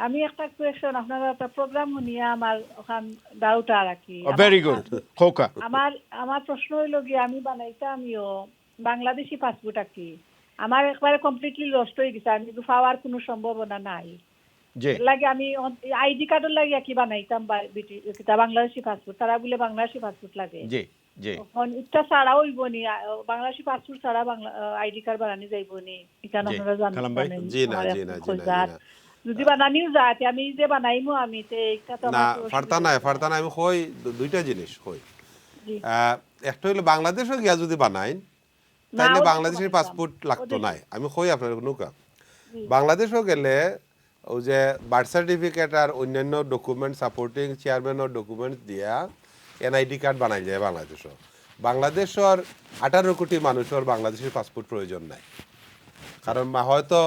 আমি একটা কোয়েশ্চন আপনারা একটা প্রোগ্রাম নিয়ে আমার ওখান ডাউট আর কি ভেরি গুড খোকা আমার আমার প্রশ্ন হইল গিয়ে আমি বানাইতামিও বাংলাদেশি পাসপোর্ট আর কি আমার একবারে কমপ্লিটলি লস্ট হয়ে গেছে আমি পাওয়ার কোনো সম্ভাবনা নাই জি লাগে আমি আইডি কার্ডের লাগে কি বানাইতাম বাংলাদেশি পাসপোর্ট তারা বলে বাংলাদেশি পাসপোর্ট লাগে জি জি এখন এটা ছাড়া হইব নি বাংলাদেশি পাসপোর্ট ছাড়া বাংলা আইডি কার্ড বানানি যাইব নি এখানে জি। আপনারা কালাম ভাই? জানেন জি না, জি না, জি না, জি না। যদি বানানিও যায় আমি যে বানাইমু আমি তে এটা তো না আমার ফারতা নাই আমি কই দুইটা জিনিস কই জি। একটা হইলো বাংলাদেশও গিয়া যদি বানাইন তাইলে বাংলাদেশের পাসপোর্ট লাগতো নাই আমি কই আপনার নৌকা বাংলাদেশও গেলে ওই যে বার্থ সার্টিফিকেট আর অন্যান্য ডকুমেন্ট সাপোর্টিং চেয়ারম্যানের ডকুমেন্টস দিয়া এনআইডি কার্ড বানাই যায় বাংলাদেশও বাংলাদেশের 18 কোটি মানুষের বাংলাদেশের পাসপোর্ট প্রয়োজন নাই কারণ হয়তো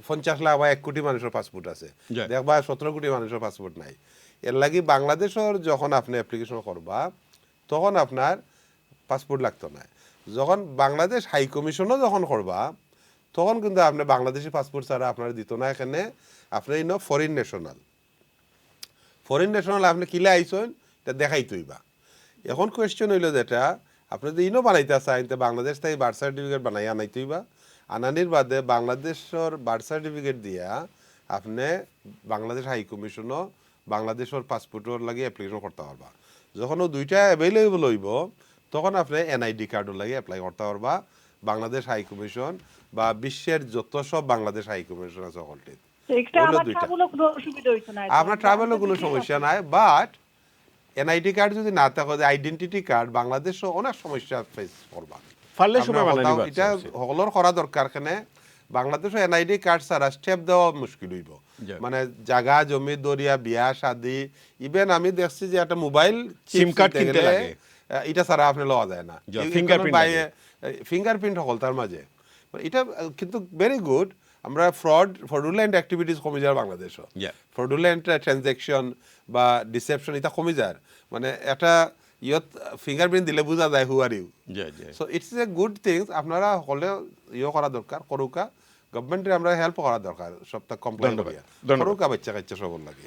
50 লাখ বা 1 কোটি মানুষের পাসপোর্ট আছে দেখবা 17 কোটি মানুষের পাসপোর্ট নাই এর লাগি বাংলাদেশের যখন আপনি অ্যাপ্লিকেশন করবা তখন আপনার পাসপোর্ট লাগতো না যখন বাংলাদেশ হাই কমিশনও যখন করবা তখন কিন্তু আপনি বাংলাদেশি পাসপোর্ট ছাড়া আপনার দিত না এখানে আপনি ফরেন ন্যাশনাল আপনি কিলে আইসেন এটা দেখাইতইবা এখন কোয়েশ্চেন হইল যেটা আপনি যদি ইনো বানাইতে চান তো বাংলাদেশ থেকে বার্থ সার্টিফিকেট বানাই আনাইতইবা আনানির বাদে বাংলাদেশের বার্থ সার্টিফিকেট দিয়া আপনি বাংলাদেশ হাই কমিশনও বাংলাদেশের পাসপোর্টের লাগে অ্যাপ্লিকেশন করতে পারবা যখন ও দুইটা অ্যাভেলেবল হইব তখন আপনি এনআইডি কার্ডের লাগে অ্যাপ্লাই করতে পারবা বাংলাদেশ হাই কমিশন বা বিশ্বের যত সব বাংলাদেশ হাই কমিশন আছে সকলটি আপনার ট্রাভেলও কোনো সমস্যা নাই বাট এনআইডি কার্ড যদি না থাকে আইডেন্টিটি কার্ড বাংলাদেশও অনেক সমস্যা ফেস করবা ফারলে সময় বানানি এটা সকলের করা দরকার কেনে বাংলাদেশও এনআইডি কার্ড ছাড়া স্টেপ দেওয়া মুশকিল হইব মানে জায়গা জমি দরিয়া বিয়া শাদি ইভেন আমি দেখছি যে একটা মোবাইল সিম কার্ড কিনতে লাগে এটা ছাড়া আপনি লওয়া যায় না ফিঙ্গারপ্রিন্ট সকল তার মাঝে এটা কিন্তু ভেরি গুড আমরা ফ্রডুলেন্ট অ্যাক্টিভিটিস কমে যাওয়ার বাংলাদেশও ফ্রডুলেন্ট ট্রানজ্যাকশন বা ডিসেপশন এটা কমে যায় মানে এটা ইয়ত ফিঙ্গারপ্রিন্ট দিলে বোঝা যায় who are you so it's a good things আপনারা হলে করা দরকার করুকা গভর্নমেন্টের আমরা হেল্প করা দরকার সবটা কমপ্লেন করিয়া করুকা বাচ্চা কাচ্চা সবর লাগে